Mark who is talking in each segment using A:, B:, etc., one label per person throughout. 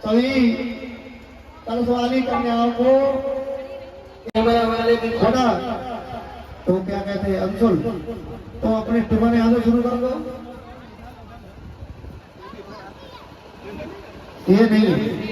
A: सभी कलश वाली कन्याओं को कैमरा वाले भी खोला तो क्या कहते हैं अंशुल, तो अपने टिफिन यहाँ से शुरू कर दो। ये नहीं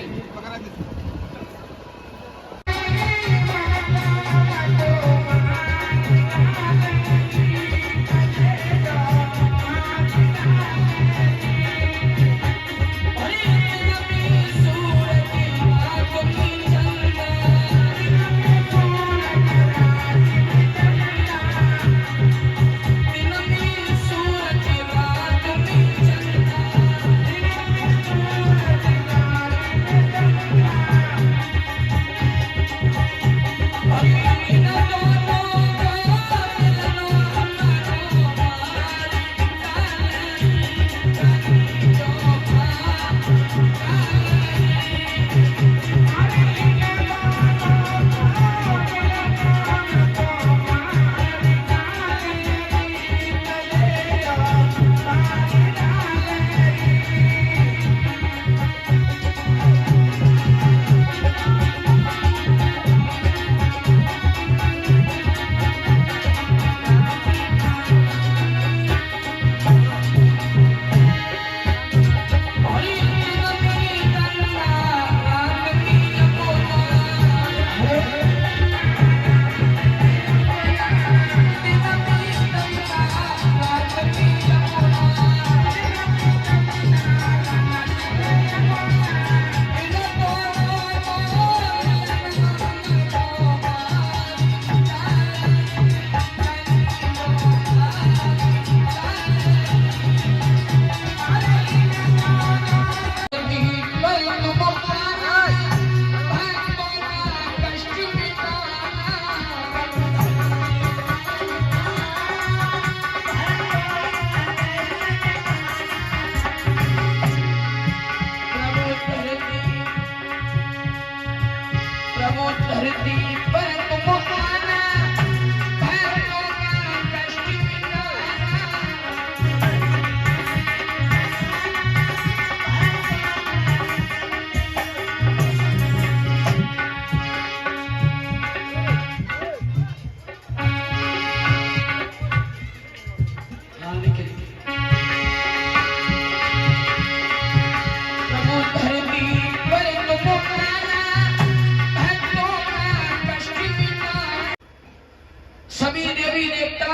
B: सभी देवी देवता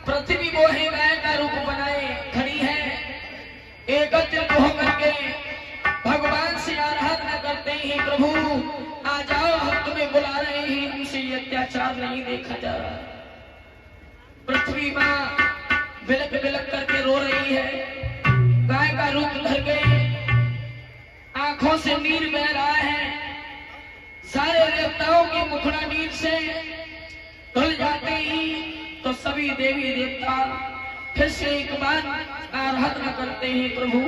B: पृथ्वी मोहे गाय का रूप बनाए खड़ी है, एकत्रित होकर के भगवान से आराधना करते ही प्रभु आ जाओ, हम तुम्हें बुला रहे हैं, हमसे ये अत्याचार नहीं देखा जा रहा। पृथ्वी माँ बिलक बिलक करके रो रही है, गाय का रूप धर गई, आंखों से नीर बह रहा है, सारे देवताओं की मुखड़ा नीर से धुल जाते ही तो सभी देवी देवता फिर से एक बार आराधना करते हैं प्रभु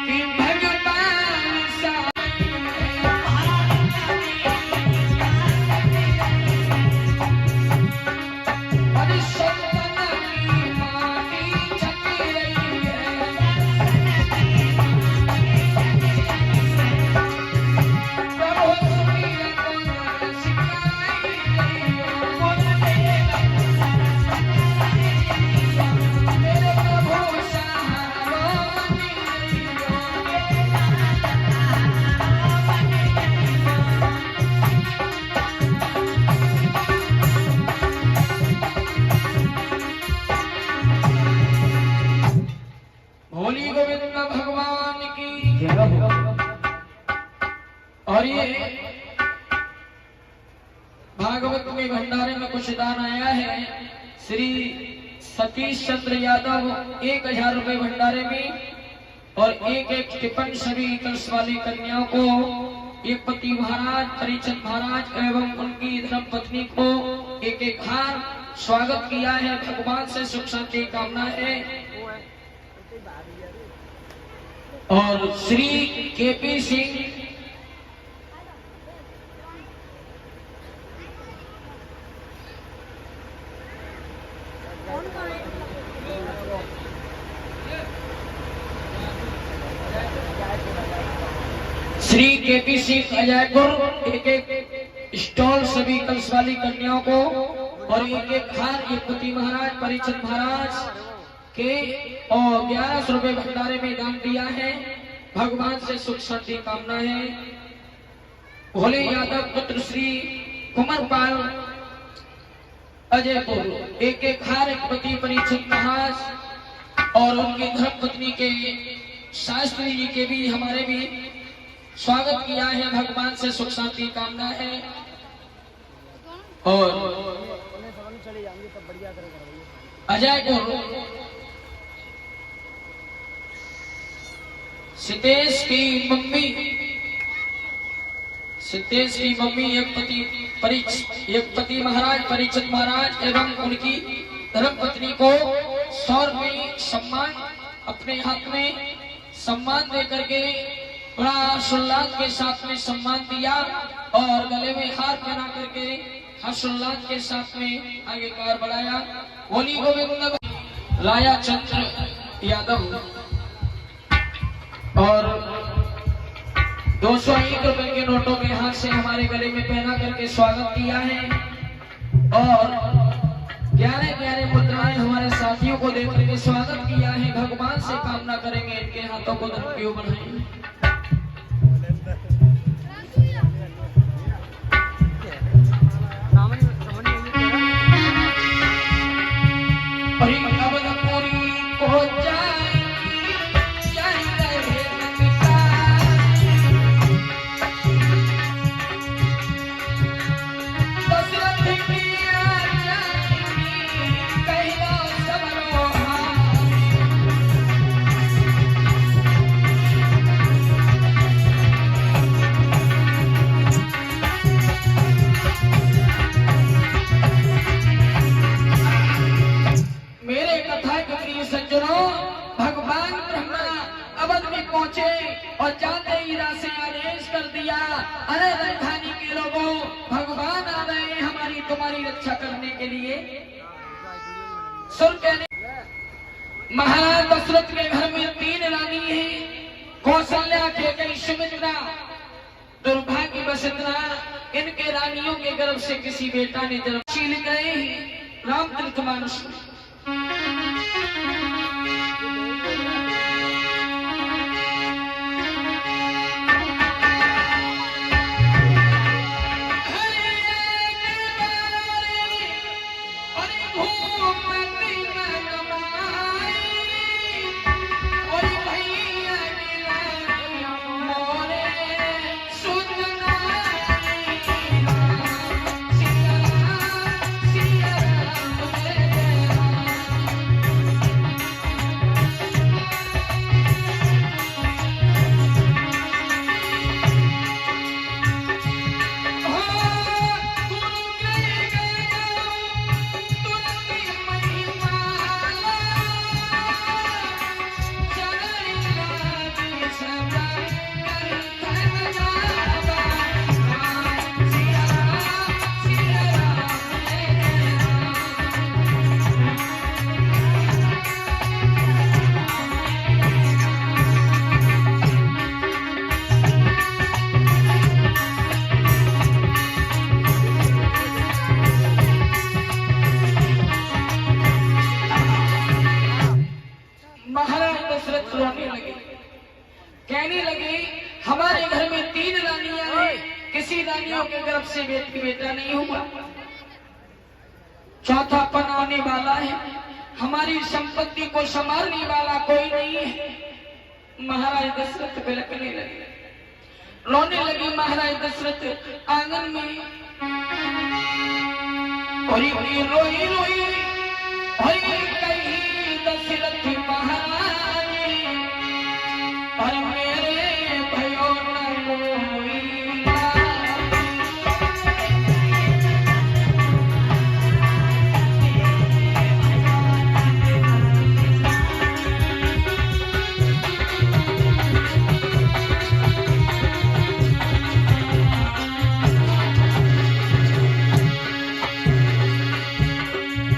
B: कि भगवान सा भगवान की। और ये भागवत में भंडारे में कुछ दान आया है, श्री सतीश चंद्र यादव 1000 रुपए भंडारे में, और एक टिफिन सभी कलश वाली कन्याओं को, एक पति महाराज हरिचंद महाराज एवं उनकी धर्मपत्नी को एक हार स्वागत किया है। भगवान से सुख शांति कामना है। और श्री केपी सिंह श्री केपी सिंह अजयपुर एक एक स्टॉल सभी कंस वाली कन्याओं को और एक एक हार एक पति महाराज परिचंद महाराज के और 1100 रुपए भंडारे में दान दिया है। भगवान से सुख शांति कामना है। भोले यादव पुत्र श्री कुमारपाल अजयपुर एक एक हार एक पति परिचंद महाराज और उनकी धर्मपत्नी के शास्त्री जी के भी हमारे भी स्वागत किया है। भगवान से सुख शांति कामना है। और अजयपुर सितेश की मम्मी एक पति महाराज परिचित महाराज एवं उनकी धर्मपत्नी को 100 रुपये सम्मान अपने हाथ में सम्मान दे करके बड़ा हर्षोल्लास के साथ में सम्मान दिया और गले में हार पहना करके हर्षोल्लास के साथ में आगे कार बढ़ाया। बोली गोविंद राया चंद्र यादव और 201 रुपए के नोटों के हाथ से हमारे गले में पहना करके स्वागत किया है और 11 मुद्राएं हमारे साथियों को दे करके स्वागत किया है। भगवान से कामना करेंगे इनके हाथों को धनुष बनाएंगे। और जाते ही राशि आदेश कर दिया, अरे राजधानी के लोगों, भगवान आ गए हमारी तुम्हारी रक्षा करने के लिए। सुन कहने महाराज दशरथ के घर में 3 रानी है, कौशल्या, केकई, सुमित्रा। दुर्भाग्यवश इतना इनके रानियों के गर्भ से किसी बेटा ने जन्म छीन गए राम तीर्थ मानुष। कहने लगे हमारे घर में 3 रानियां हैं, किसी रानियों के गर्भ से बेटा नहीं हुआ, चौथापन आने वाला है, हमारी संपत्ति को संभालने वाला कोई नहीं है। महाराज दशरथ बिलखने लगे, रोने लगे। महाराज दशरथ आंगन में रोई रोई कहीं दशरथ महाराज और मेरे भयो न कोई।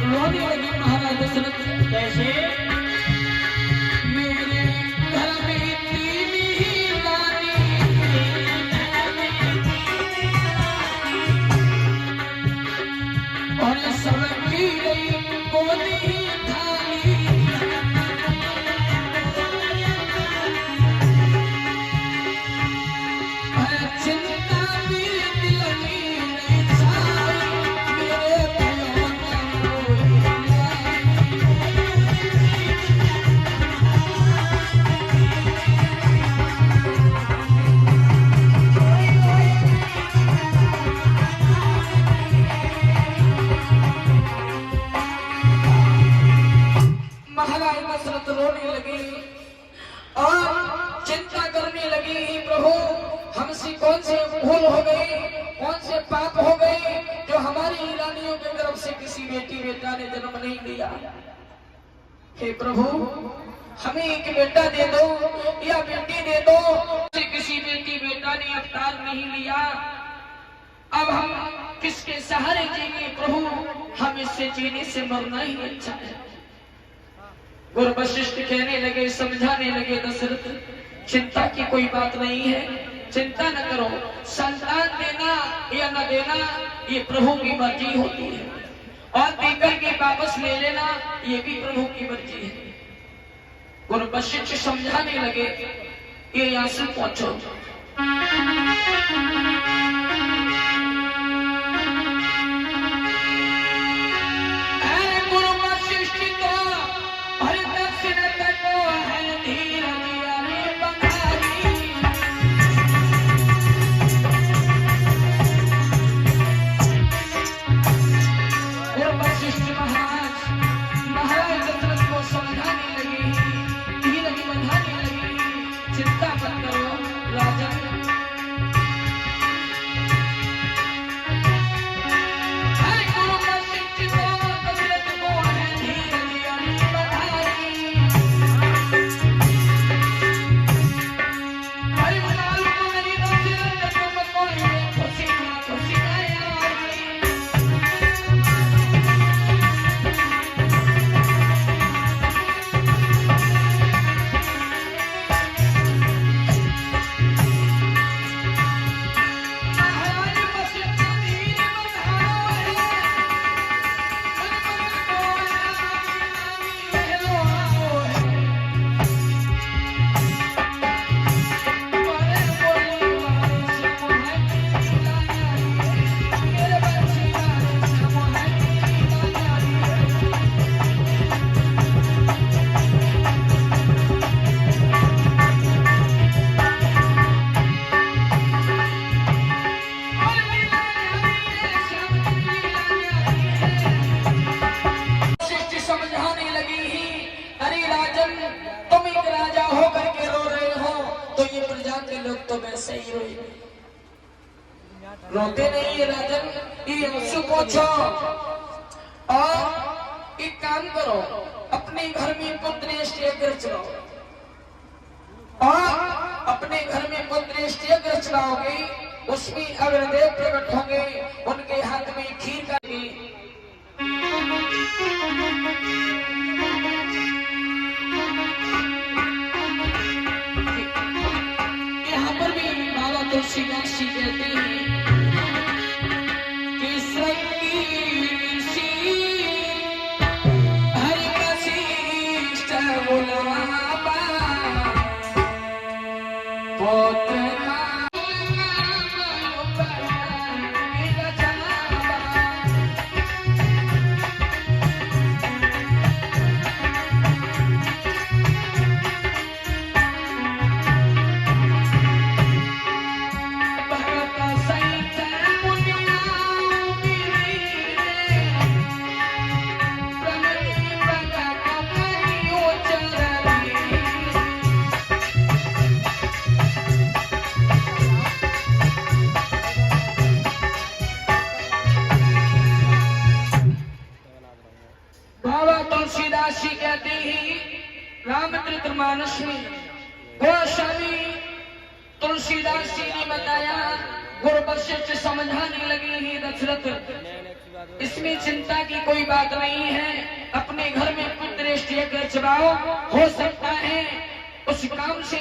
B: रोने लगे महाराज दशरथ। कैसे? से भूल हो गई, कौन से पाप हो गए जो हमारी रानियों के तरफ से किसी बेटी बेटा ने जन्म नहीं लिया। हे प्रभु, हमें एक बेटा दे दो या बेटी दे दो, किसी बेटी बेटा ने अवतार नहीं लिया। अब हम किसके सहारे जिएंगे प्रभु, हम इससे जीने से मरना ही अच्छा है। गुरु वशिष्ठ कहने लगे, समझाने लगे, दशरथ चिंता की कोई बात नहीं है, चिंता न करो, संतान देना या न देना ये प्रभु की मर्जी होती है, और देकर के वापस ले लेना ये भी प्रभु की मर्जी है। गुरु वशिष्ठ समझाने लगे, ये यहाँ से पहुंचो। रोते नहीं है राजन, ये आंसू पोंछो और एक काम करो, अपने घर में पुत्रेष्ट यज्ञ चलाओ, और अपने घर में पुत्रेष्ट यज्ञ चलाओगे, उसमें अग्रदेव प्रकट होंगे, उनके हाथ में खीर का यहाँ पर भी बाबा तुलसीदास जी कहते हैं तुलसीदास जी कहते हैं रामचरितमानस में, गोस्वामी तुलसीदास जी ने बताया, गुरु वशिष्ठ समझाने लगे हैं, दशरथ इसमें चिंता की कोई बात नहीं है, अपने घर में पुत्रेष्ट यज्ञ चलाओ, हो सकता है उस काम से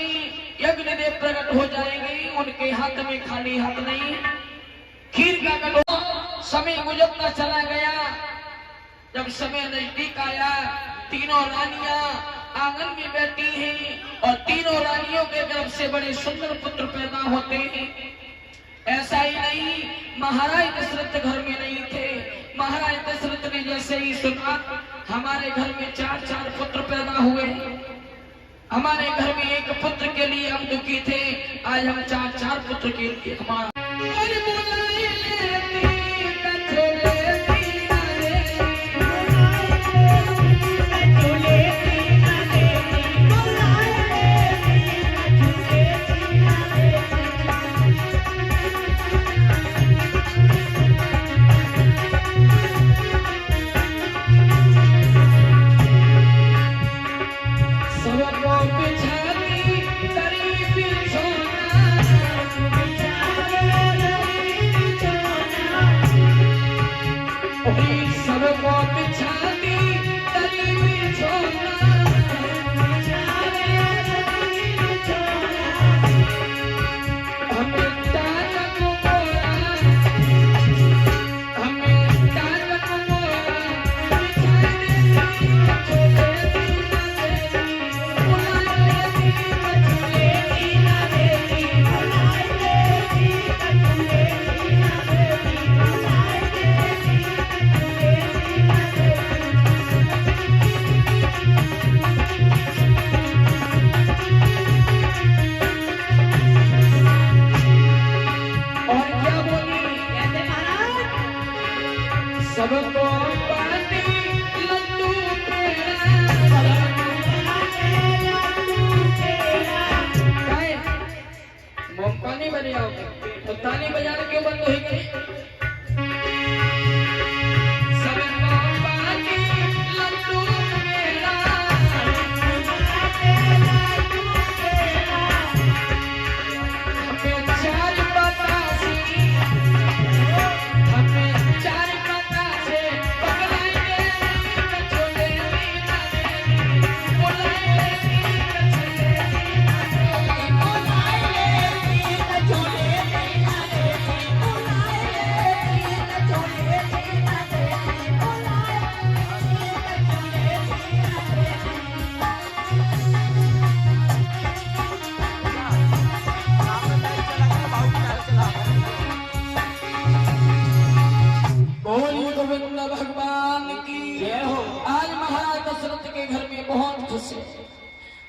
B: यज्ञदेव प्रकट हो जाएंगे, उनके हाथ में खाली हाथ नहीं, खीर का कटोरा। समय गुजरता चला गया, जब समय नजदीक आया, तीनों रानियां आंगन में बैठी हैं और तीनों रानियों के गर्भ से बड़े सुंदर पुत्र पैदा होते हैं। ऐसा ही नहीं, महाराज दशरथ घर में नहीं थे, महाराज दशरथ ने जैसे ही सुना हमारे घर में 4 पुत्र पैदा हुए, हमारे घर में एक पुत्र के लिए हम दुखी थे, आज हम 4 पुत्र के लिए हमारा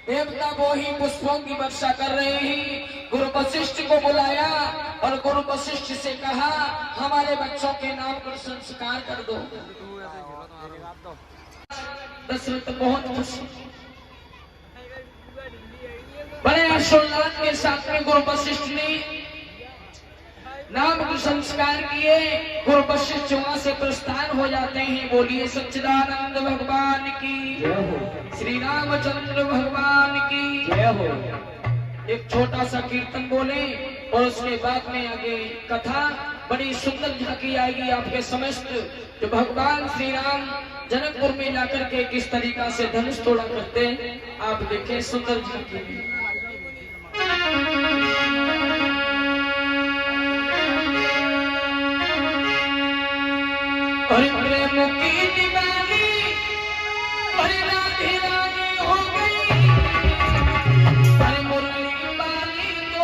B: देवता वो ही पुष्पों की वर्षा कर रहे हैं। गुरु वशिष्ठ को बुलाया और गुरु वशिष्ठ से कहा हमारे बच्चों के नाम पर संस्कार कर दो। दशरथ बहुत खुश, बड़े हर्षोल्लास के साथ में गुरु वशिष्ठ ने नाम के संस्कार किए। गुरु वशिष्ठ वहां से प्रस्थान हो जाते हैं। बोलिए सच्चिदानंद भगवान की, श्री रामचंद्र भगवान की जय हो। एक छोटा सा कीर्तन बोले और उसके बाद में आगे कथा बड़ी सुंदर झांकी आएगी आपके समस्त। जो भगवान श्री राम जनकपुर में जाकर के किस तरीका से धनुष तोड़ा करते हैं आप देखें सुंदर झांकी। अरे प्रेम की दीवानी, अरे राधे रानी हो गई, अरे मुरली वाली तो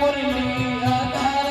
B: मुरली आधार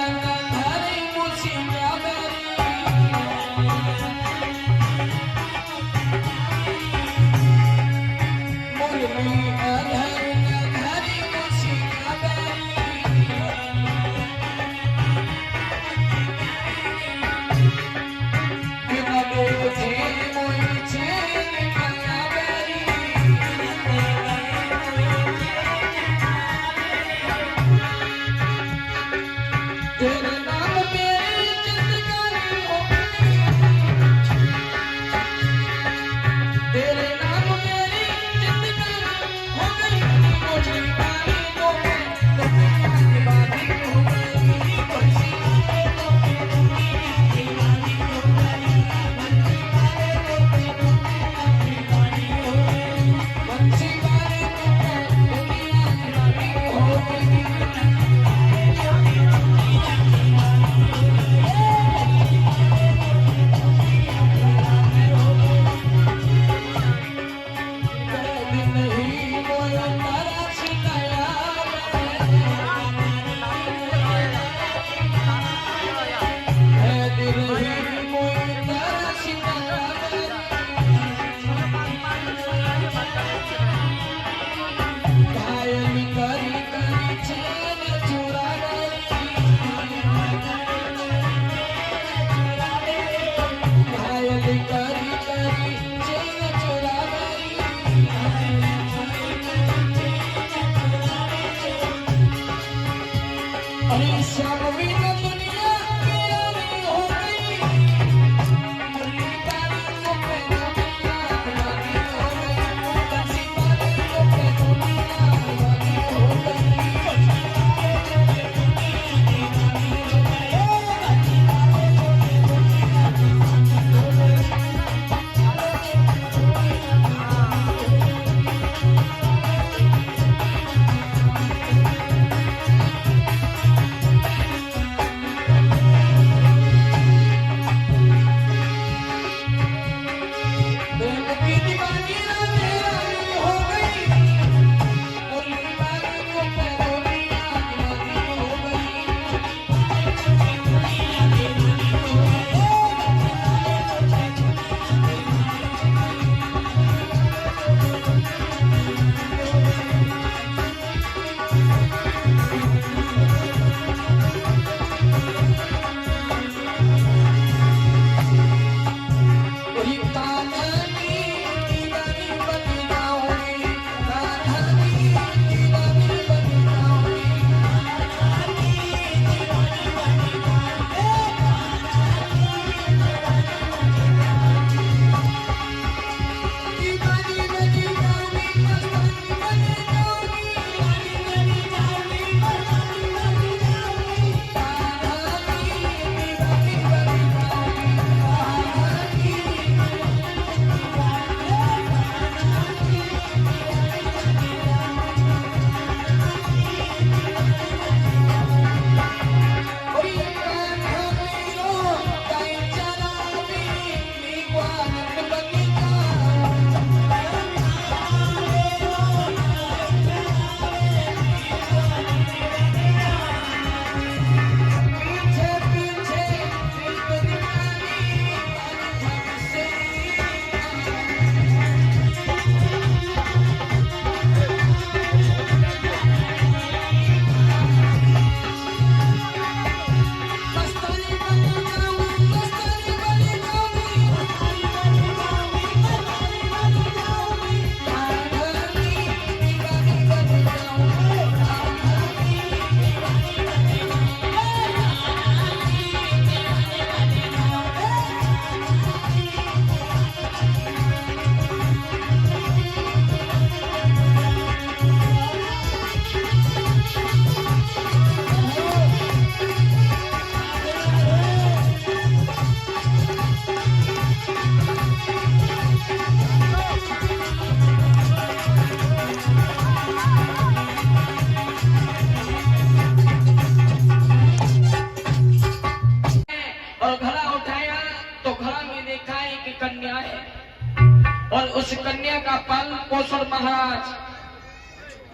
B: और उस कन्या का पालन पोषण महाराज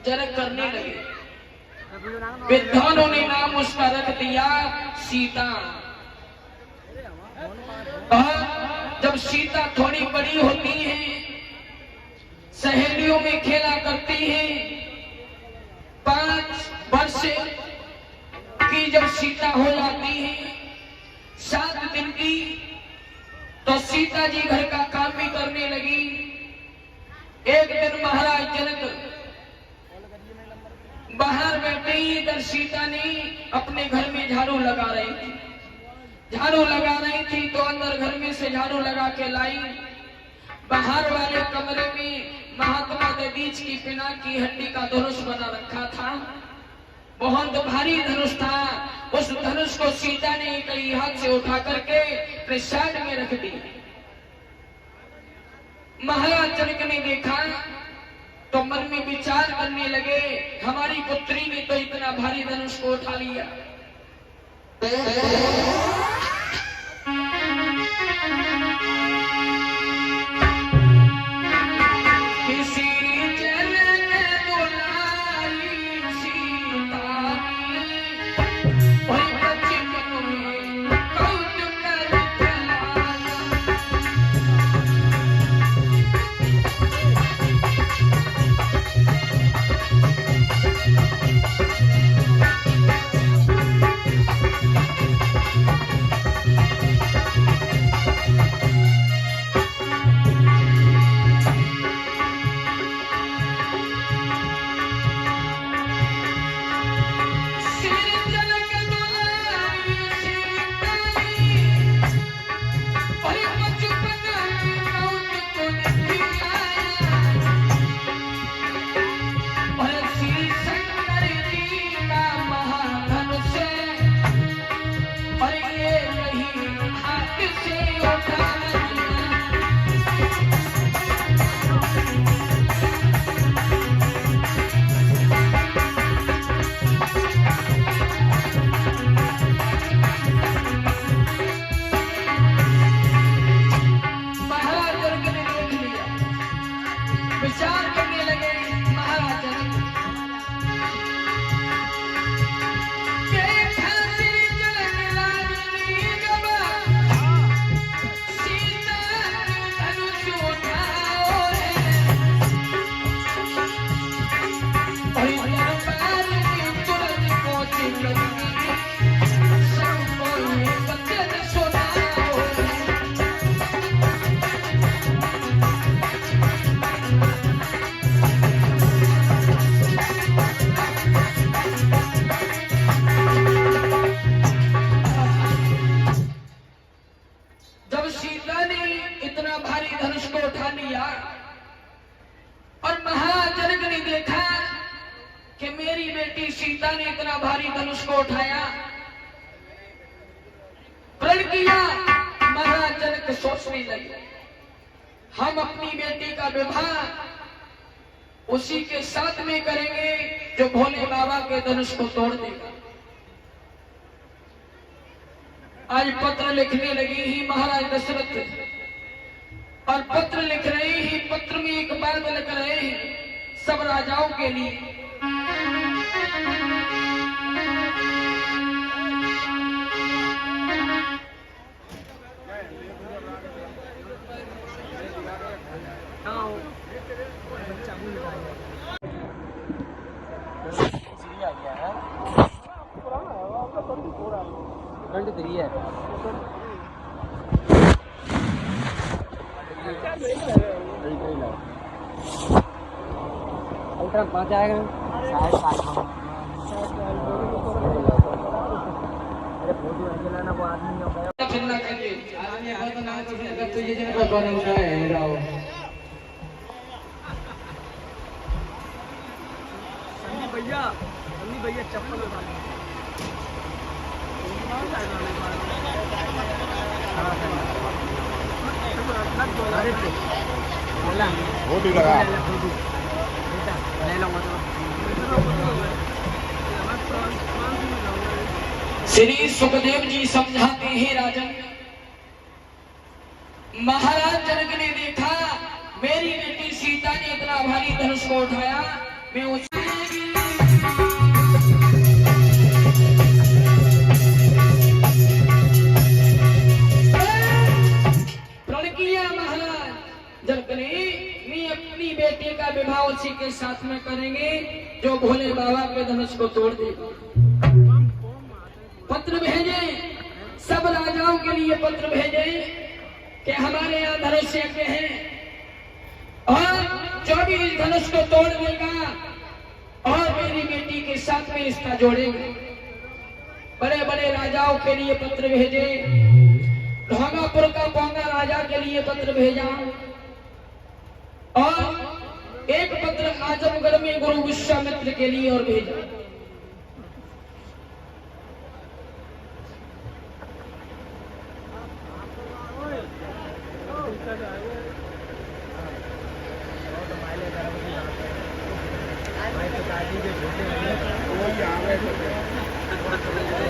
B: जनक करने लगे। विद्वानों ने नाम उसका रख दिया सीता। और जब सीता थोड़ी बड़ी होती है, सहेलियों में खेला करती है, 5 वर्ष की जब सीता हो जाती है, 7 दिन की, तो सीता जी घर का काम भी करने लगी। एक दिन महाराज जनक बाहर बैठे ही इधर सीता ने अपने घर में झाड़ू लगा रही थी। झाड़ू लगा रही थी तो अंदर घर में से झाड़ू लगा के लाई। बाहर वाले कमरे में महात्मा के बीच की पिना की हड्डी का धनुष बना रखा था। बहुत भारी धनुष था। उस धनुष को सीता ने कई हाथ से उठा करके अपने साइड में रख दी। महाराज जनक ने देखा तो मन में विचार करने लगे, हमारी पुत्री ने तो इतना भारी धनुष को उठा लिया। सीता ने इतना भारी धनुष को उठाया, प्रण किया। महाराज जनक सोचने लगे, हम अपनी बेटी का विवाह उसी के साथ में करेंगे जो भोले बाबा के धनुष को तोड़ देगा। आज पत्र लिखने लगी ही महाराज दशरथ, और पत्र लिख रहे ही पत्र में एक बात लिख रहे हैं सब राजाओं के लिए।
C: पहुंच जाएगा वो आदमी भैया चप्पल वो भी लगा
B: श्री सुखदेव जी समझाते हैं राजन, महाराज जनक ने देखा मेरी बेटी सीता ने इतना भारी धनुष को उठाया, मैं उस प्रण किया महाराज, जब मैं अपनी बेटी का विवाह उसी के साथ में करेंगे जो भोले बाबा के धनुष को तोड़ देगा। पत्र भेजे, सब राजाओं के लिए पत्र भेजे कि हमारे यहाँ धनुष यज्ञ है और जो भी इस धनुष को तोड़ देगा और मेरी बेटी के साथ में रिश्ता जोड़ेगा। बड़े बड़े राजाओं के लिए पत्र भेजे, ढोंगापुर का पोंगा राजा के लिए पत्र भेजा और एक पत्र आजमगढ़ में गुरु विश्वामित्र के लिए और भेजा।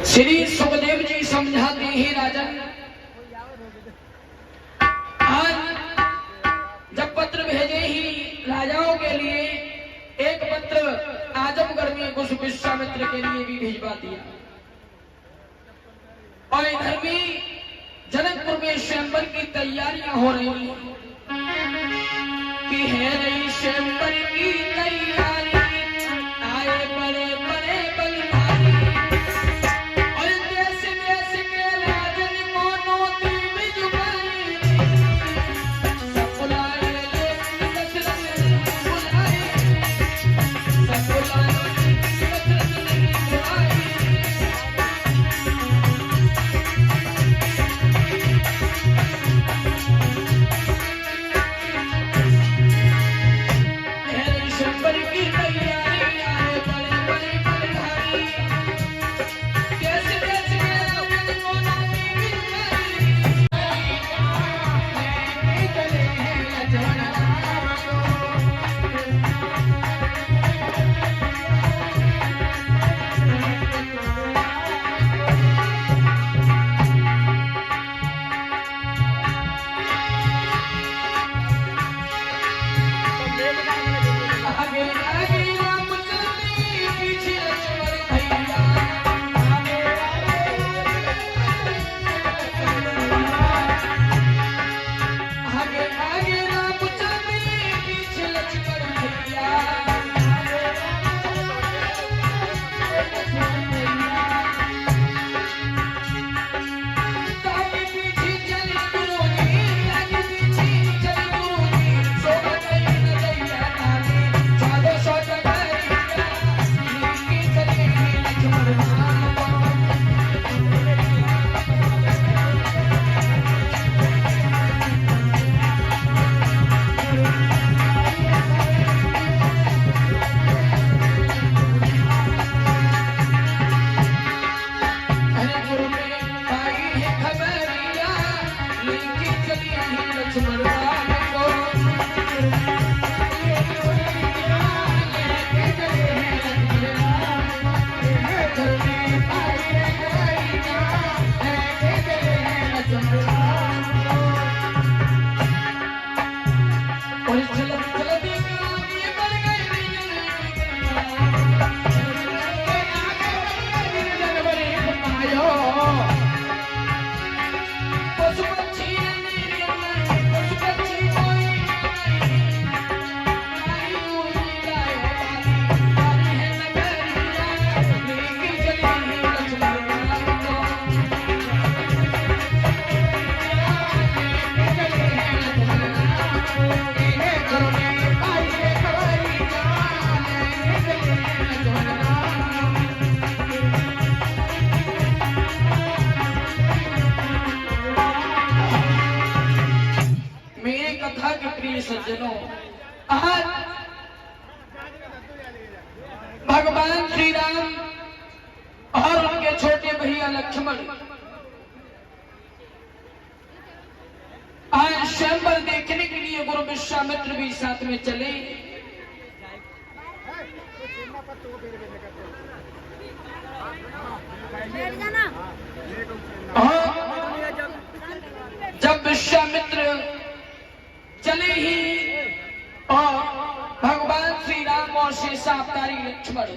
B: श्री सुखदेव जी समझाते हैं राजन, आज जब पत्र भेजे ही राजाओं के लिए, एक पत्र आजमगढ़ में कुछ विश्वामित्र के लिए भी भिजवा दिया और इधर भी जनकपुर में स्वयंवर की तैयारियां हो रही कि है रही स्वयंवर की तैयारी, आए बड़े बड़े बलिहारी और देश देश के राजन को नोती में जुबानी सब बुलाए, दशरथ नहीं बुलाए, सब बुलाए, दशरथ नहीं बुलाए। शंकर की तैयारी, आए बड़े बड़े बलिहारी, कैसे कैसे रावण को नोती में जुबानी, चले हैं लज्जन। आगे आगे रामचंद्र पीछे लक्ष्मण भैया, आगे आगे रामचंद्र पीछे लक्ष्मण भैया, आगे पीछे चले गुरुजी, आगे पीछे चले गुरुजी, शोभा गई नजरिया डाले, चाँदो सोच गई, नीकी चले लक्ष्मण राम। अरे गुरु में आई है खबरिया, नीकी चली लक्ष्मण राम को, लेके चले हैं लक्ष्मण राम, गुरु में आई है खबरिया, लेके चले हैं लक्ष्मण राम को। और चलत चलत एक आगे बढ़ गए पशु पक्षी पशु पक्षी कोई नहीं है नगरिया, लेके चली लक्ष्मण राम को, लेके चले हैं लक्ष्मण राम को, इन्हें घरों में आई है खबरिया, लेके चले हैं लक्ष्मण राम को। मेरे कथा के प्रिय सज्जनों, आज भगवान श्री राम और उनके छोटे भैया लक्ष्मण आज स्वयंवर देखने के लिए गुरु विश्वामित्र भी साथ में चले। और जब विश्वामित्र चले ही और भगवान श्री राम और शेषावतारी लक्ष्मण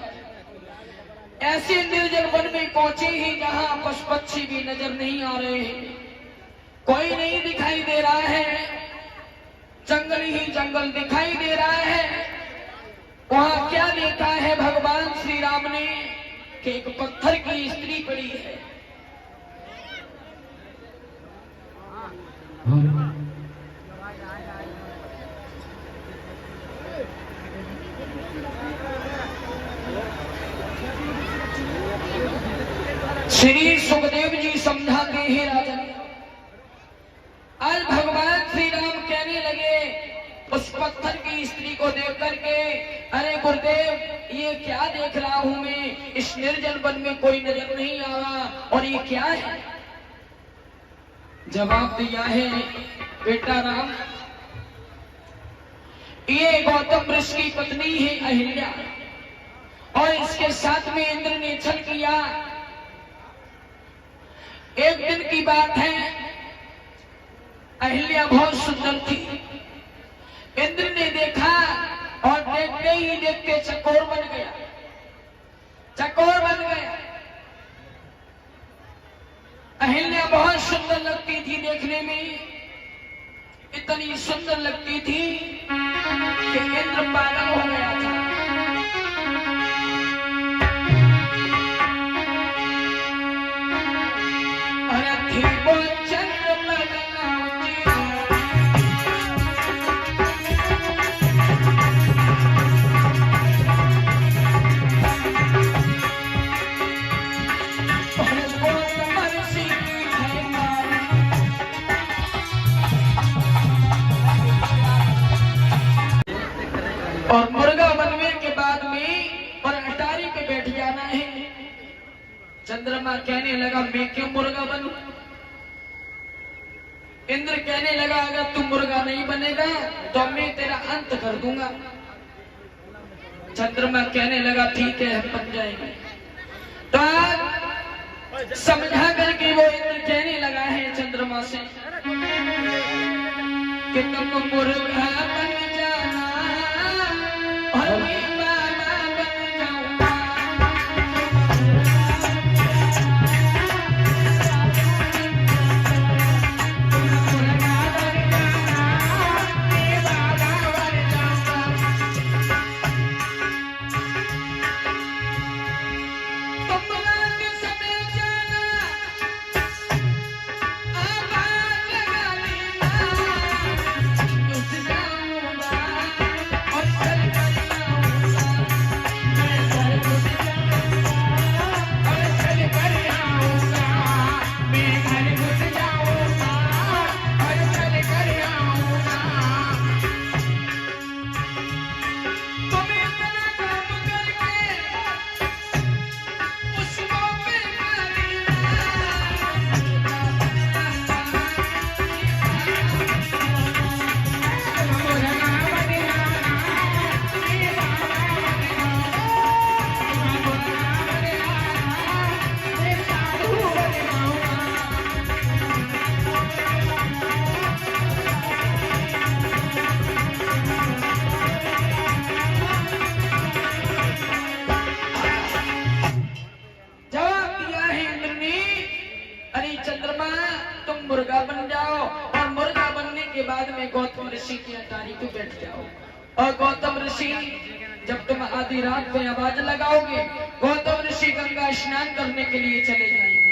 B: ऐसे निर्जन वन में पहुंचे ही जहां पशु पक्षी भी नजर नहीं आ रहे हैं, कोई नहीं दिखाई दे रहा है, जंगल ही जंगल दिखाई दे रहा है। वहां क्या देखा है भगवान श्री राम ने कि एक पत्थर की स्त्री पड़ी है। श्री सुखदेव जी समझाते हैं राजन, आज भगवान श्री राम कहने लगे उस पत्थर की स्त्री को देख करके, अरे गुरुदेव ये क्या देख रहा हूं मैं, इस निर्जन वन में कोई नजर नहीं आ रहा, और ये क्या है? जवाब दिया है बेटा राम, ये गौतम ऋषि की पत्नी है अहिल्या, और इसके साथ में इंद्र ने छल किया। एक दिन की बात है, अहिल्या बहुत सुंदर थी। इंद्र ने देखा और देखते ही देखते चकोर बन गया, चकोर बन गया। अहिल्या बहुत सुंदर लगती थी देखने में, इतनी सुंदर लगती थी कि इंद्र पागल हो गया था। और मुर्गा बनने के बाद में और अटारी पे बैठ जाना है। चंद्रमा कहने लगा मैं क्यों मुर्गा बनूं? इंद्र कहने लगा अगर तू मुर्गा नहीं बनेगा तो मैं तेरा अंत कर दूंगा। चंद्रमा कहने लगा ठीक है हम बन जाएंगे। तो आज समझा करके वो इंद्र कहने लगा है चंद्रमा से कि तुम मुर्गा बन जाना और मैं बाबा बन जाऊंगा। गौतम ऋषि की अटारी पे बैठ जाओ और गौतम ऋषि जब तुम आधी रात में आवाज लगाओगे गौतम ऋषि गंगा स्नान करने के लिए चले जाएंगे।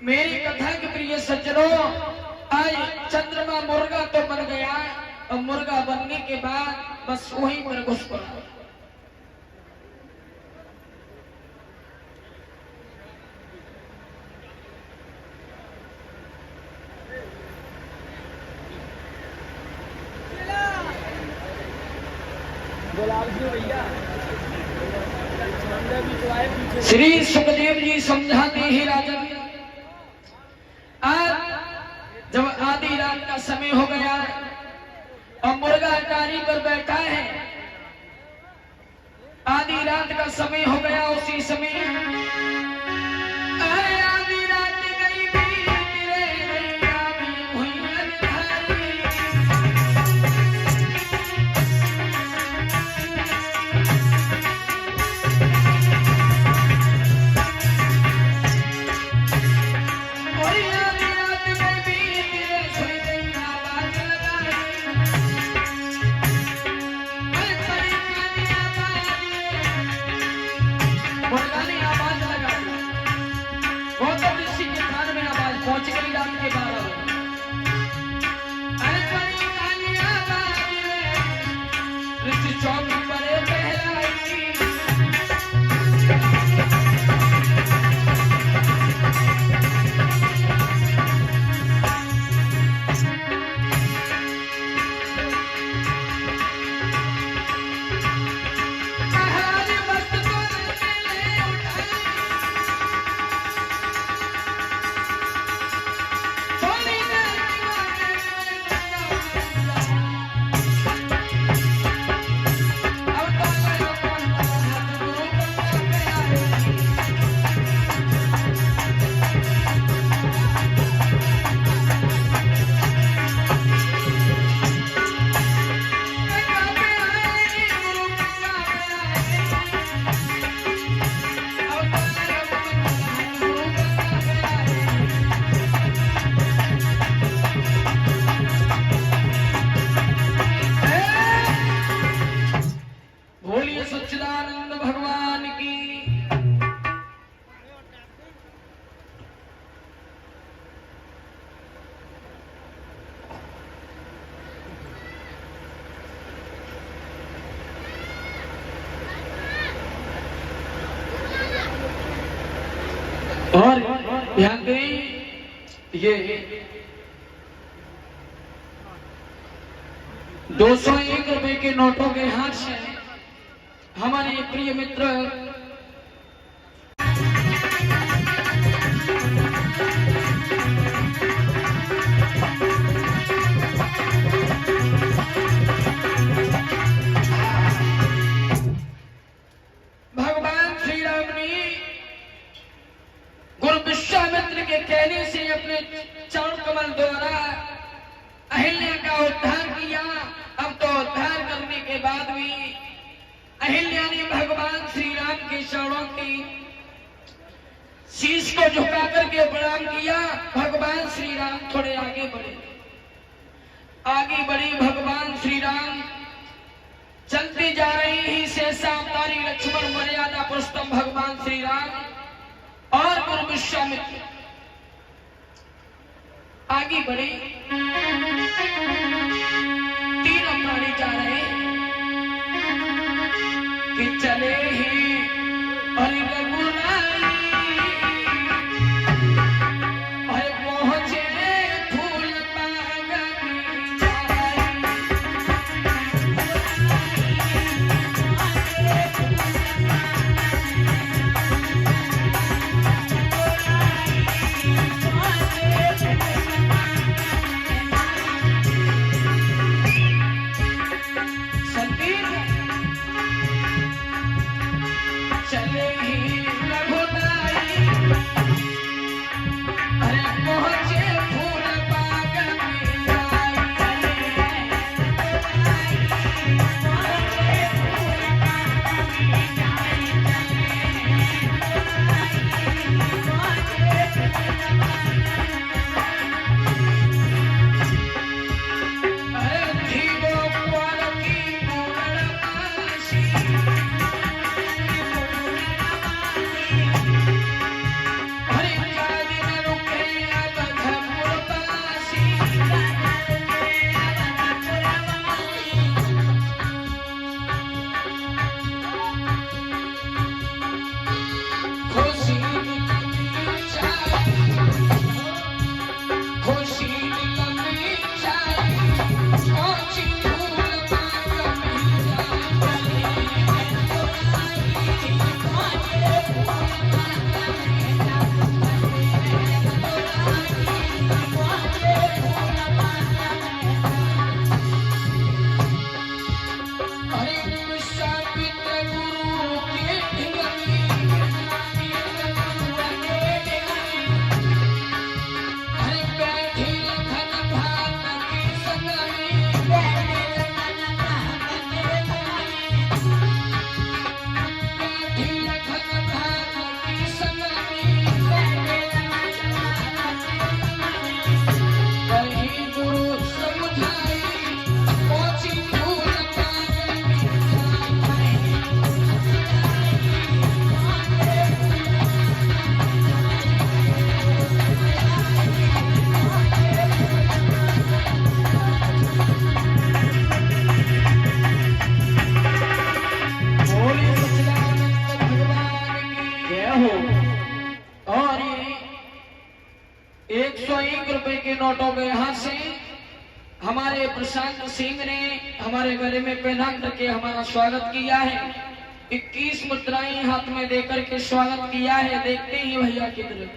B: मेरी कथा के प्रिय सज्जनों, आज चंद्रमा मुर्गा तो बन गया और मुर्गा बनने के बाद बस वहीं पर घुस पड़ा। श्री सुखदेव जी समझाते हैं राजन, आज जब आधी रात का समय हो गया और मुर्गा अटारी पर बैठा है, आधी रात का समय हो गया, उसी समय आधी रात गई बीत रे नैया में हुई अंधारी। ध्यान दें, ये 201 रुपए के नोटों के हाथ से हमारे प्रिय मित्र भगवान श्री राम ने गुरु विश्वामित्र के कहने से अपने चरण कमल द्वारा अहिल्या का उद्धार किया। अब तो उद्धार करने के बाद भी अहिल्या ने भगवान श्री राम के चरणों की शीश को झुका करके प्रणाम किया। भगवान श्री राम थोड़े आगे बढ़े भगवान श्री राम चलते जा रहे हैं। शेषावतारी लक्ष्मण मर्यादा पुरुषोत्तम भगवान श्री राम और गुरु विश्वामित्र आगे बढ़े। तीनों प्राणी जा रहे कि चले ही और रघुराई और पहुंचे फूल बागन जाई। चले ही रघुराई अरे पहुंचे फूल बागन अरे धीरो पर की पूर्णमासी और ये 101 रुपए के नोटों के हाथ से हमारे प्रशांत सिंह ने हमारे गले में पहना करके हमारा स्वागत किया है। 21 मुद्राएं हाथ में देकर के स्वागत किया है। देखते ही भैया की तरफ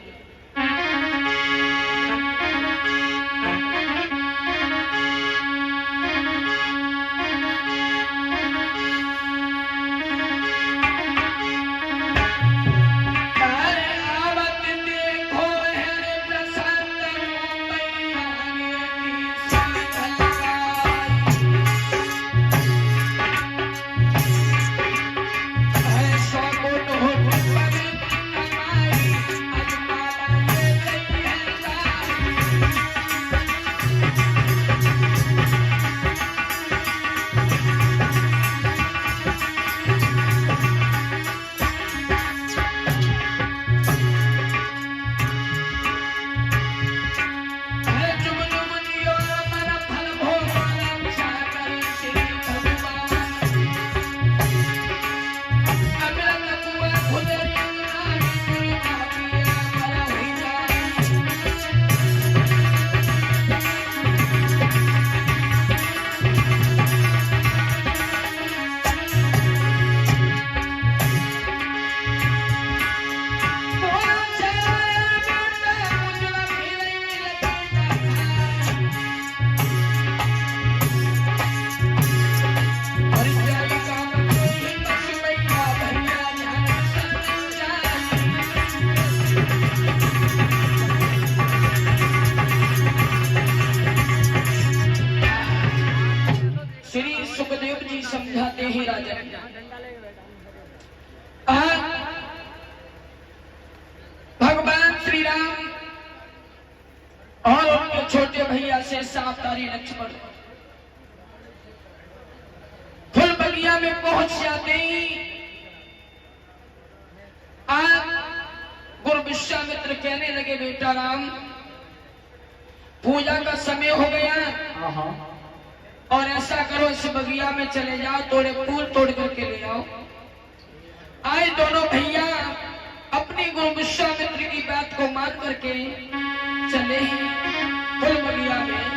B: हो समझाते हैं राजन। भगवान श्री राम और उनके छोटे भैया से सावतारी लक्ष्मण फुल बगिया में पहुंच जाते ही गुरु विश्वामित्र कहने लगे, बेटा राम, पूजा का समय हो गया और ऐसा करो, इस बगिया में चले जाओ, थोड़े फूल तोड़ करके ले आओ। आए दोनों भैया अपने गुरु विश्वामित्र की बात को मान करके चले फूल बगिया में।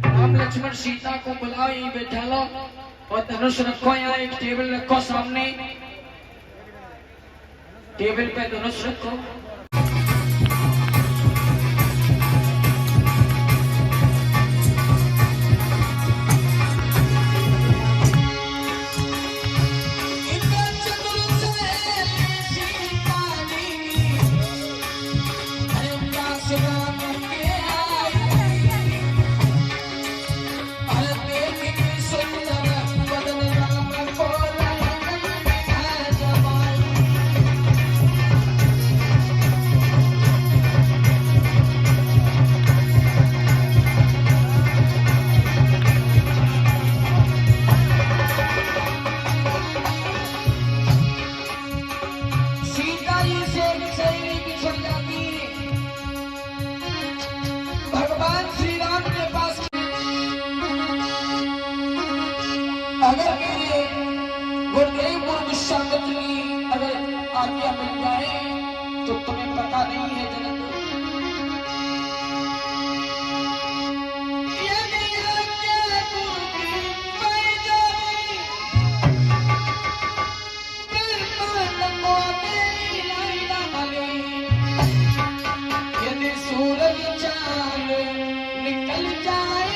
B: राम लक्ष्मण सीता को बुलाओ, यहीं बैठा लो और धनुष रखो, यहाँ एक टेबल रखो सामने, टेबल पे धनुष रखो। अगर मेरे गुरुदेव गुरु विश्वामित्र की अगर आज्ञा मिल जाए तो तुम्हें पता नहीं है जनक, यदि सूरज चांद निकल जाए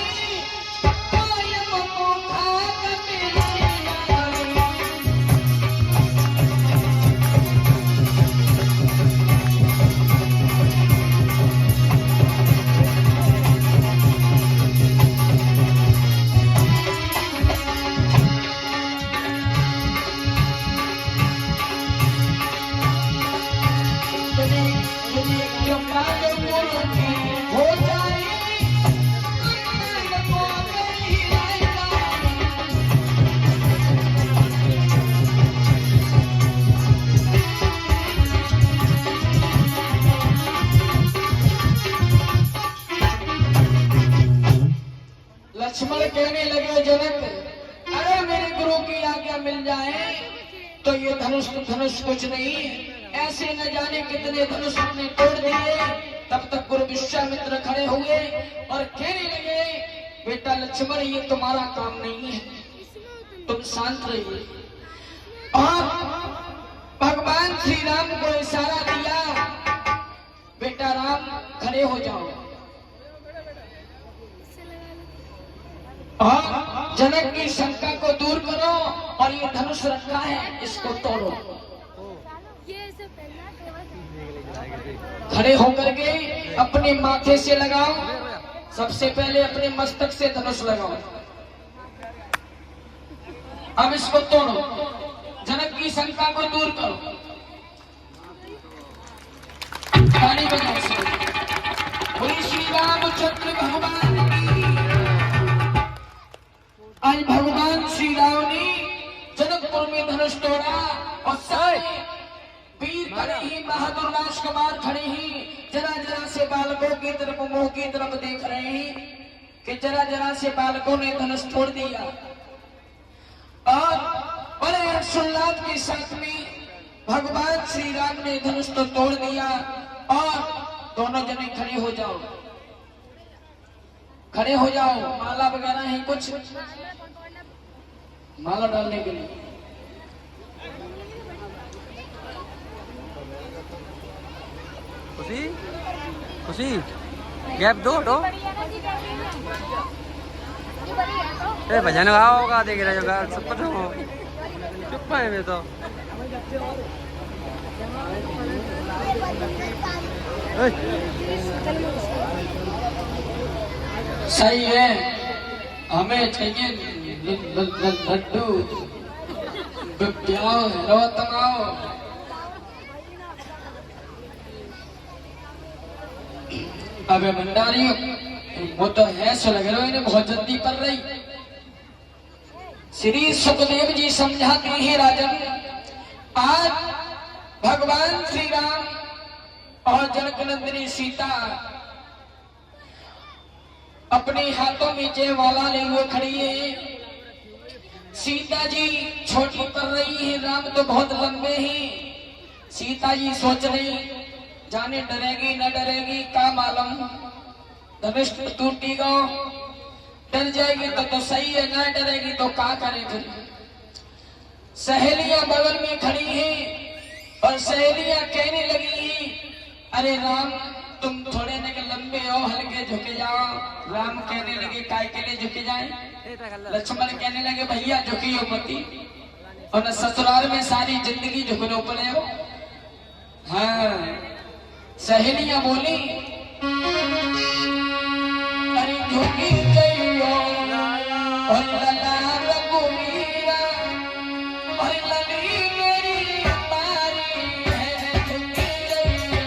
B: लक्ष्मण कहने लगे, जनक अरे मेरे गुरु की आज्ञा मिल जाए तो ये धनुष कुछ नहीं, ऐसे न जाने कितने धनुष हमने तोड़ दिए। तब तक गुरु विश्वामित्र खड़े हुए और कहने लगे, बेटा लक्ष्मण ये तुम्हारा काम नहीं है, तुम शांत रहिए। और भगवान श्री राम को इशारा दिया, बेटा राम खड़े हो जाओ। और जनक की शंका को दूर करो और ये धनुष रखा है इसको तोड़ो। खड़े होकर के अपने माथे से लगाओ सबसे पहले अपने मस्तक से धनुष लगाओ। अब इसको तोड़ो, जनक की शंका को दूर करो। ताली बजाओ से। बोलिए श्री रामचंद्र भगवान की। आज भगवान श्री राम ने जनकपुर में धनुष तोड़ा और सारे वीर खड़े ही, बहादुर राजकुमार खड़े ही, जरा जरा से बालकों की तरफ, मुंह की तरफ देख रहे हैं कि जरा जरा से बालकों ने धनुष तोड़ दिया। और बड़े हर्षोल्लास के साथ में भगवान श्री राम ने धनुष तो तोड़ दिया। और दोनों जने खड़े हो जाओ, खड़े हो जाओ। माला वगैरह है कुछ, माला डालने के लिए।
C: खुशी खुशी गैप दो तो ए भजन गाओगा देख रहे हो सब पता हो चुप है मैं तो
B: सही है, हमें चाहिए लड्डू पियाओ, तमाओ। अबे भंडारी वो तो है सो लग रहा है, इन्हें बहुत जल्दी कर रही। श्री सुखदेव जी समझाते हैं राजन, आज भगवान श्री राम और जनकनंदिनी सीता अपने हाथों में जयमाला ले हुए खड़ी है। सीता जी छोटी कर रही है, राम तो बहुत लंबे हैं। सीता जी सोच रही, जाने डरेगी न डरेगी का मालूम, धनुष टूटेगा, डर जाएगी तो सही है, न डरेगी तो क्या करे फिर। सहेलियां बगल में खड़ी हैं और सहेलियां कहने लगी हैं, अरे राम तुम थोड़े न लंबे हो, हल्के झुके जाओ। राम कहने लगे काय के लिए झुके जाए? लक्ष्मण कहने लगे भैया झुकियो मती, और न ससुराल में सारी जिंदगी झुकने पड़े हो। हाँ, सहेलियां बोली, अरे झुकी जाइयो और लला रघुवीरा और लली मेरी मारी है, झुकी जाइयो।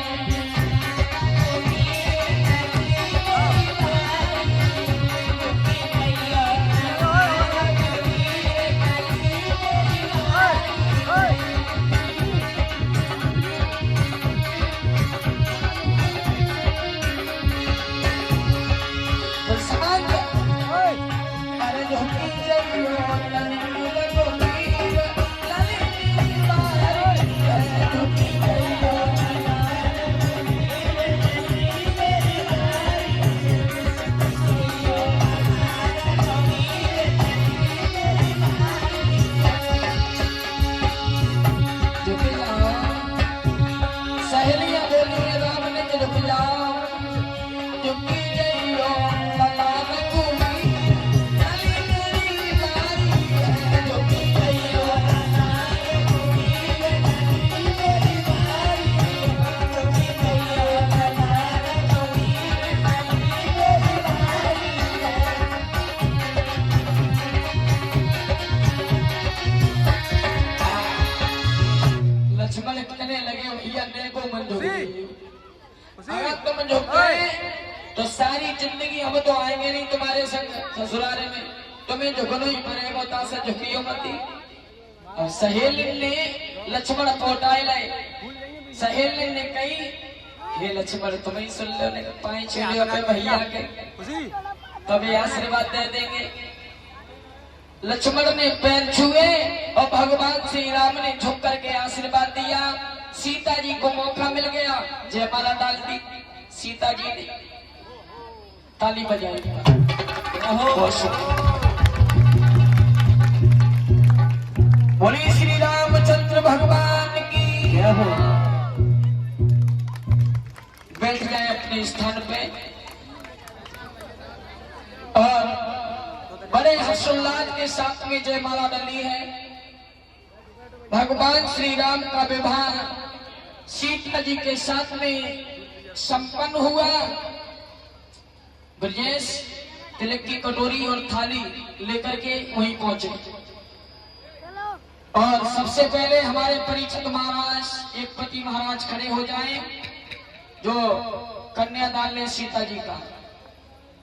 B: अगर तुम झुक गए तो सारी जिंदगी हम तो आएंगे नहीं तुम्हारे संग ससुराले में, तुम्हें झुकना ही पड़ेगा, तासे झुकियो मती। और सहेली ने लक्ष्मण पोटाए लाए। सहेली ने कही, हे लक्ष्मण तुम ही सुन लो, पाए छेड़े अपने भैया के तभी आशीर्वाद दे देंगे। लक्ष्मण ने पैर छुए और भगवान श्री राम ने झुक करके आशीर्वाद दिया। सीता जी को मौका मिल गया, जयमाला डाल दी सीता जी ने। ताली बजाई। बोलिए श्री रामचंद्र भगवान की। बैठ जाए अपने स्थान पे और बड़े हर्षोल्लास के साथ में जयमाला डाली है। भगवान श्री राम का विवाह सीता जी के साथ में संपन्न हुआ। ब्रजेश तिलक की कटोरी और थाली लेकर के वहीं पहुंचे। और सबसे पहले हमारे परीक्षित महाराज एक पति महाराज खड़े हो जाएं, जो कन्यादान ले सीता जी का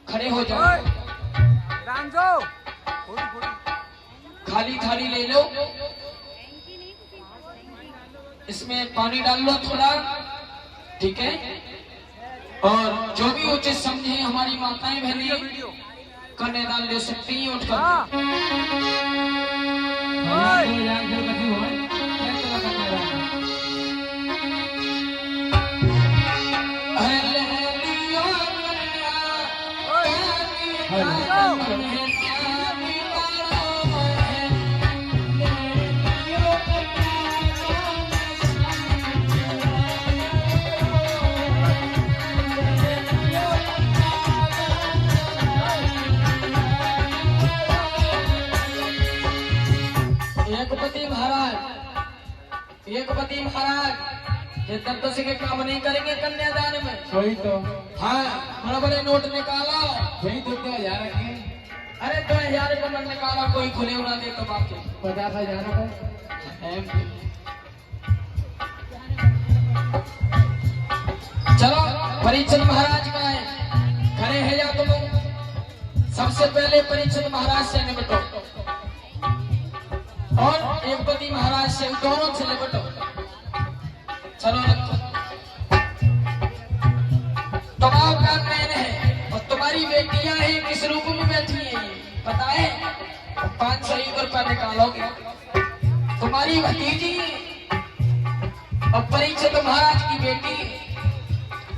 B: खड़े हो जाए। खाली थाली ले लो, इसमें पानी डाल लो थोड़ा, ठीक है। और जो भी उचित समझे हमारी माताएं बहनें कन्यादान ले सकती हैं उठकर। एकपति महाराज ये तब से के काम नहीं करेंगे कन्यादान में।
D: वही तो।
B: हाँ, बड़े बड़े नोट निकाला।
D: वही तो 2000 रखे।
B: अरे 2000 का नोट निकाला, कोई खुले उड़ा दे तो बाकी
D: 50,000 का।
B: चलो परीक्षित महाराज का है, खड़े हैं या तुम? सबसे पहले परीक्षित महाराज से निपटो और एकपति महाराज से, दोनों से निपटो। चलो रखो। दबाव का मैन है और तुम्हारी बेटियां हैं, किस रूप में बैठी हैं पता है? 500 रुपया निकालोगे। तुम्हारी भतीजी और परीक्षित महाराज की बेटी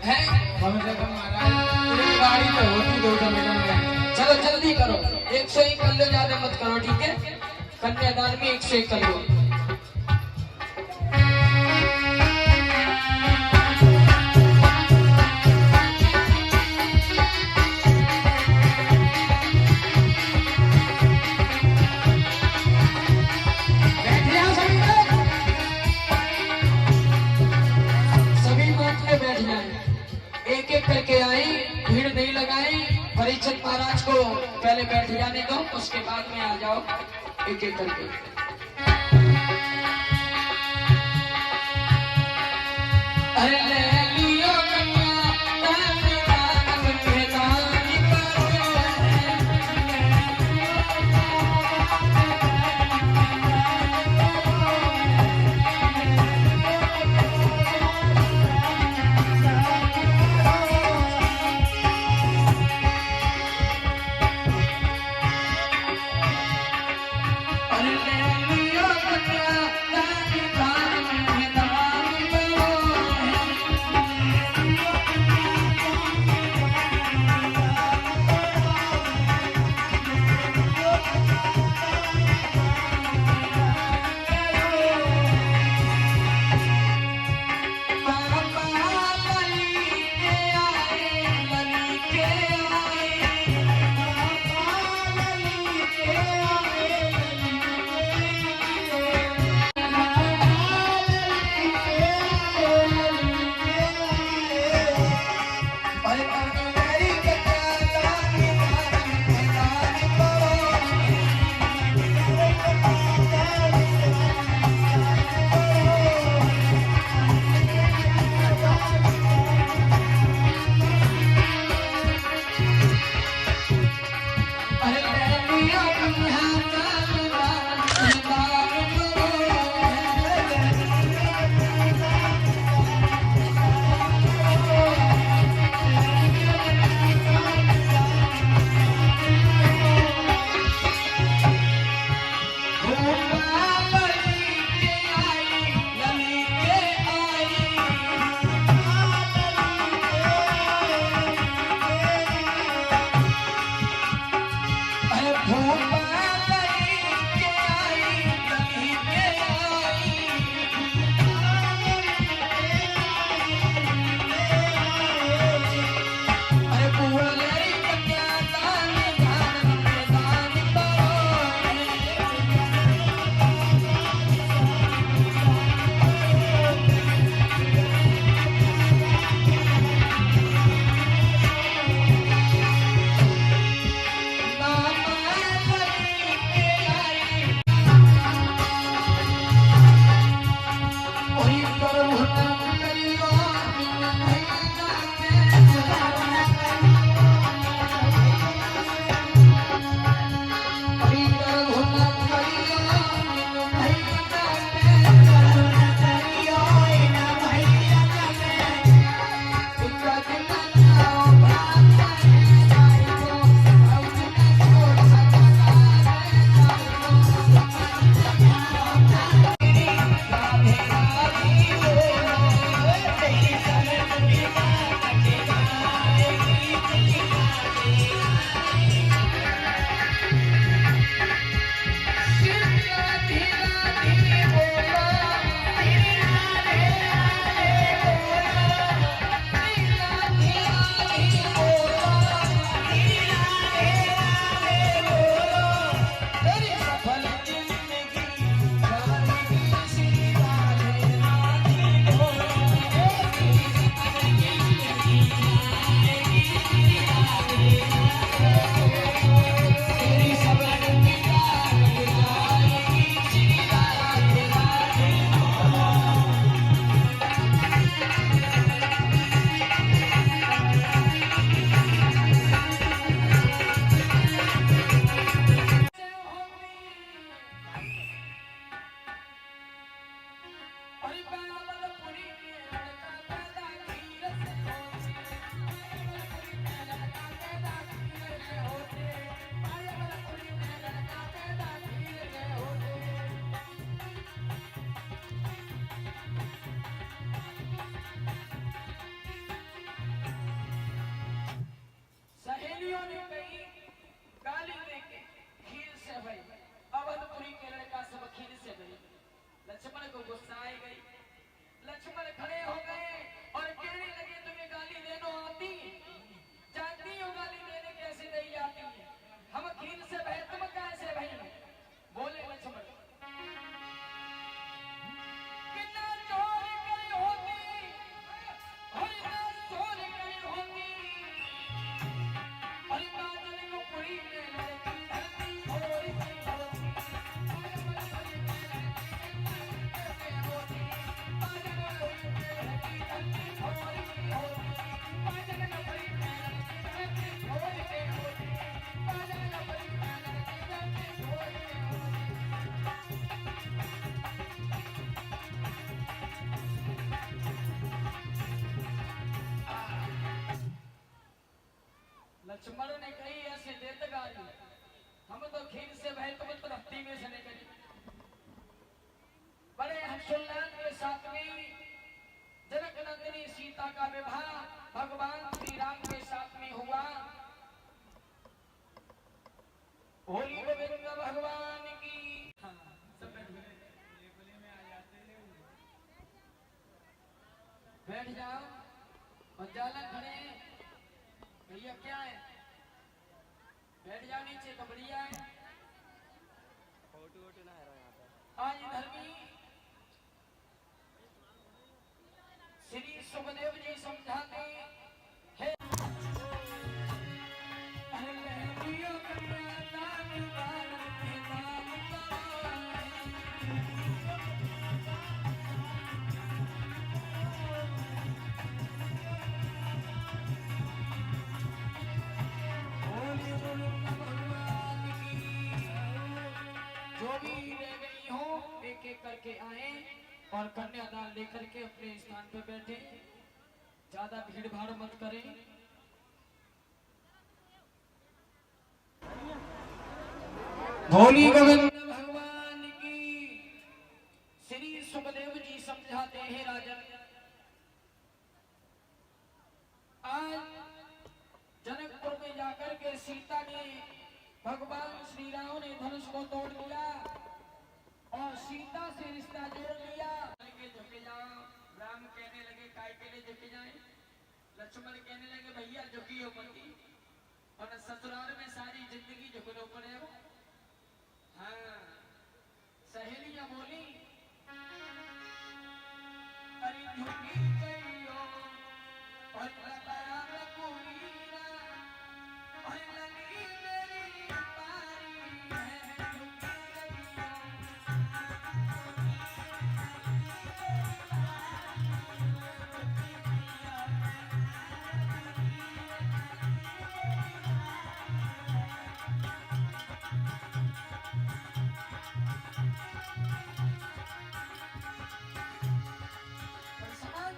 B: है।
D: कम से कम महाराज गाड़ी तो होती 200 मीटर में।
B: चलो जल्दी करो, 101 कर लो, ज्यादा मत करो, ठीक है? कन्यादान में 101 कर लो। सभी मंच में बैठ जाए, एक एक करके आई, भीड़ नहीं लगाई। परीक्षित महाराज को पहले बैठ जाने दो, उसके बाद में आ जाओ एक एक करके। अरे ले लियो कन्या दान में दान लक्ष्मण ने कही ऐसे देत गारी, हम तो खीर से भय तुम तो रफ्ती में से नहीं करी। बड़े हर्षोल्लास के साथ में जनक नंदिनी सीता का विवाह भगवान श्री राम के साथ में हुआ। होली गोविंद भगवान की। हाँ, सब बैठ जाओ और जाला खड़े। भैया क्या है, बैठ जाओ नीचे तो बढ़िया है। आज धर्मी श्री सुखदेव जी समझाते हैं। जो भी रह गई हो एक एक करके आए और कन्यादान लेकर के अपने स्थान पे बैठे। ज्यादा भीड़ भाड़ मत करें। होली गोविंद भगवान की। श्री सुखदेव जी समझाते हैं राजन, आज जनकपुर में जाकर के सीता ने भगवान श्री राम ने धनुष को तोड़ दिया और सीता से रिश्ता जोड़ लिया। झुके जाओ। राम कहने लगे काय के लिए झुके जाए। लक्ष्मण कहने लगे भैया झुकियो पति और ससुराल में सारी जिंदगी झुकने पड़े। हाँ, सहेलियां बोली अरे झुकी गईयो और लगाया कुलीरा और लगी मेरी पारी है झुकी गईयो। समाज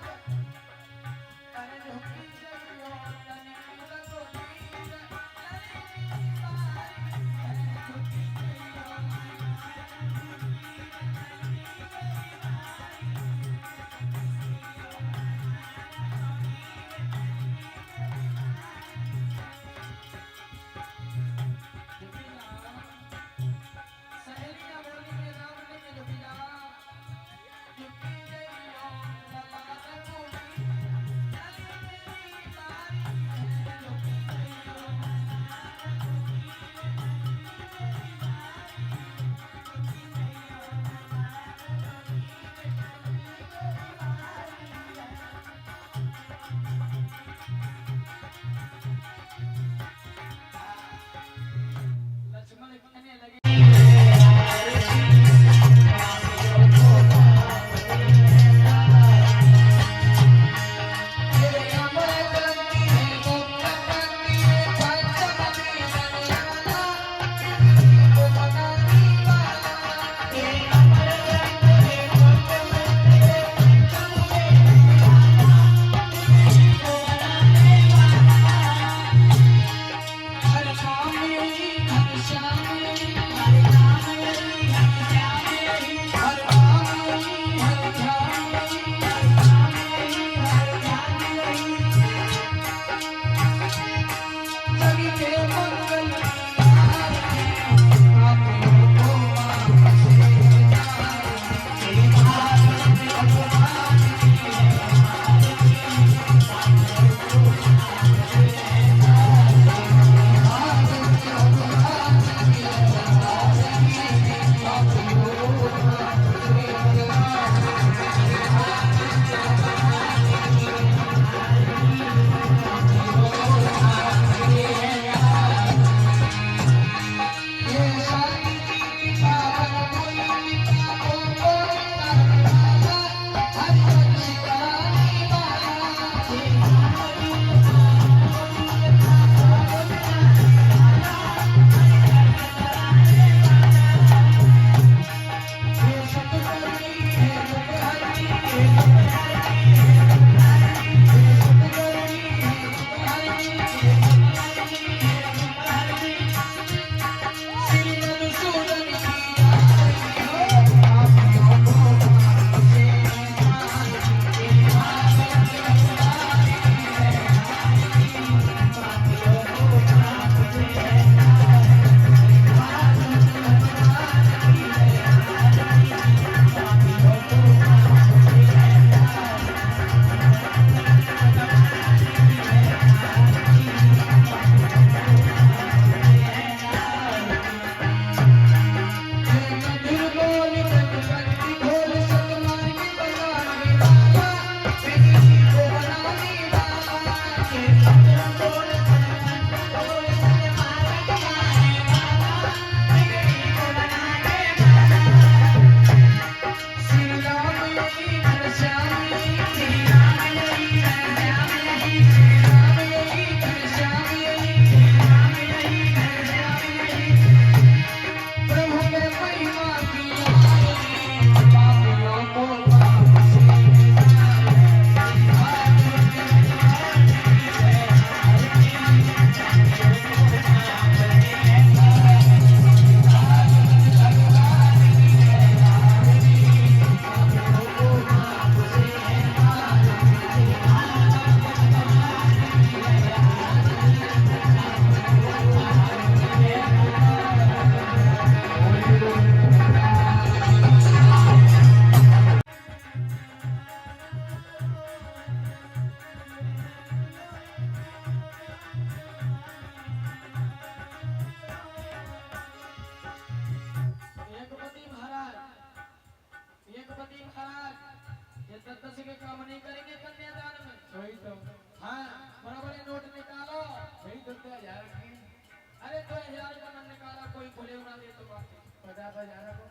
D: को जाना को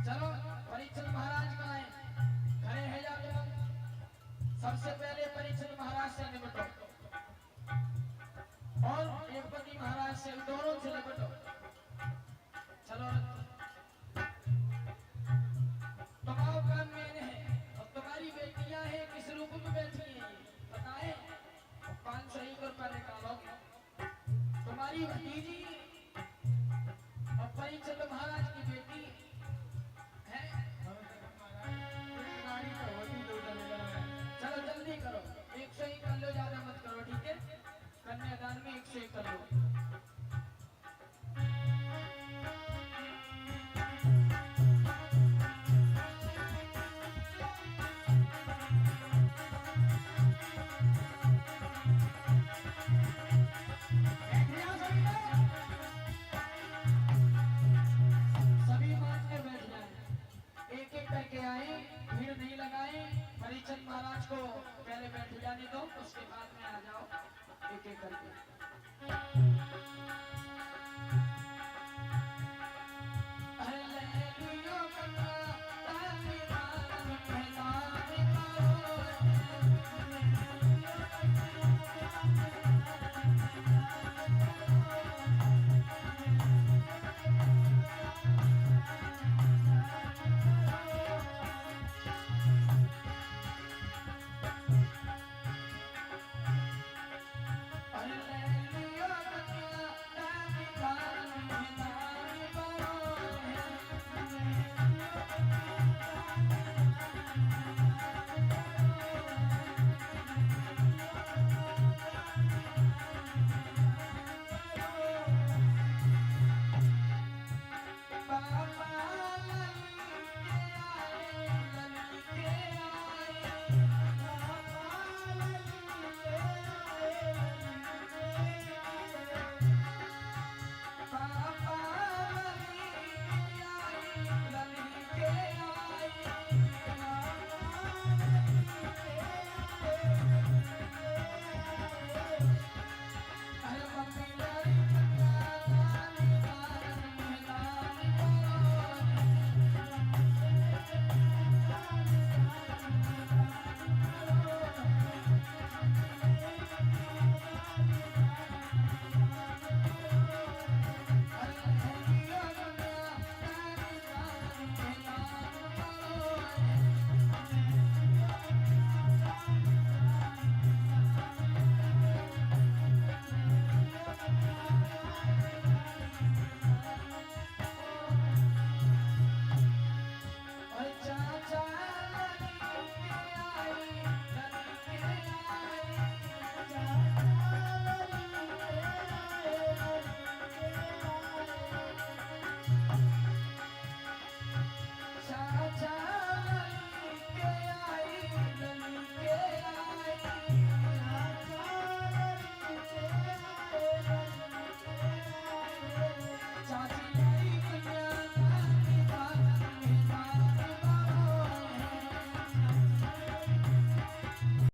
B: चलो परीक्षित महाराज का है खड़े हैं जाके सबसे पहले परीक्षित महाराज से निपटो और एकपति महाराज से दोनों से निपटो। चलो तुम्हारा काम मैंने है और तुम्हारी बेटियां हैं किस रूप में बैठी हैं ये बताए 500 रुपया निकालोगे तुम्हारी भतीजी और परीक्षित महाराज की बेटी है।
D: गाड़ी तो होती दो जगह
B: चलो जल्दी करो 100 ही कर लो ज्यादा मत करो ठीक है कन्यादान में 101 कर लो। सभी मान के बैठ जाए एक एक करके आए भीड़ नहीं लगाए परीक्षित महाराज को पहले बैठ जाने दो उसके बाद में आ जाओ एक एक करके।